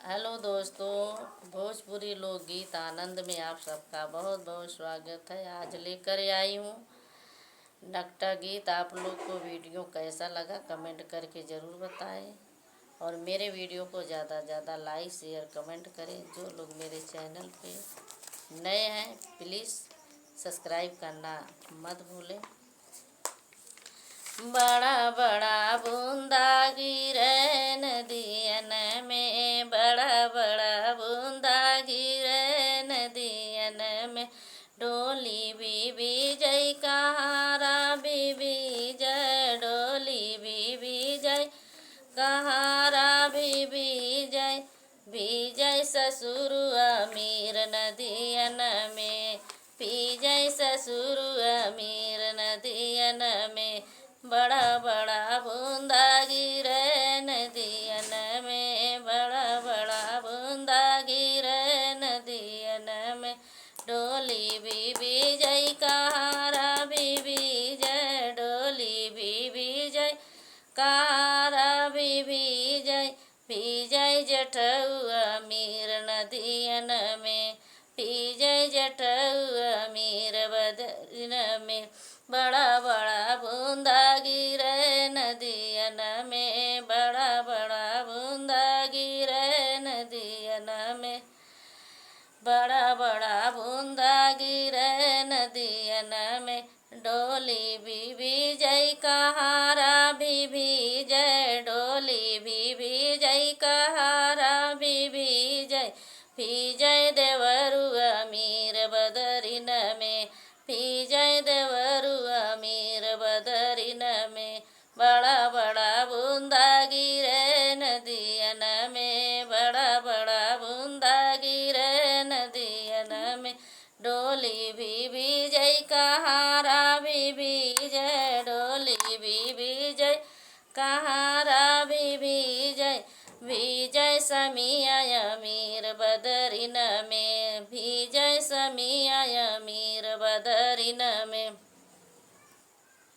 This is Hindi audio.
हेलो दोस्तों, भोजपुरी लोकगीत आनंद में आप सबका बहुत बहुत स्वागत है। आज लेकर आई हूँ नकटा गीत। आप लोग को वीडियो कैसा लगा कमेंट करके ज़रूर बताएं और मेरे वीडियो को ज़्यादा ज़्यादा लाइक शेयर कमेंट करें। जो लोग मेरे चैनल पे नए हैं प्लीज़ सब्सक्राइब करना मत भूलें। बड़ा बड़ा बूंदा गिरे नदियन में, बड़ा बड़ा बूंदा गिरे नदियन में। डोली बीबी जय कहारा बीबी जय, डोली बीबी जय कहारा बीबी जय। विजय ससुर अमीर नदियन में, विजय ससुर अमीर नदियन में। बड़ा बड़ा बूंदा गिरे नदियन में, बड़ा बड़ा बूंदा गिरे नदियन में। डोली बीबी जय कहारा बीबी जय, डोली बीबी जय कहारा बीबी जय। विजय जटऊ अमीर नदियन में, विजय जटऊ अमीर बदरिन में। बड़ा बड़ा बूंदा गिरे नदियन में, बड़ा बड़ा बूंदा गिरे नदियन में। बड़ा बड़ा बूंदा गिरे नदियन में। डोली बीबी जय कहारा बीबी जय, डोली बीबी जय कहारा बीबी जय। विजय देवरु अमीर बदरिन में, विजय देवरु अमीर बदरिन में। बड़ा बड़ा बूंदा गिरे नदियन में, बड़ा बड़ा बूंदा गिरे नदियन में। डोली बीबी जय कहारा बीबी जय, डोली बीबी जय कहारा बीबी जय। विजय समिया अमीर बदरिन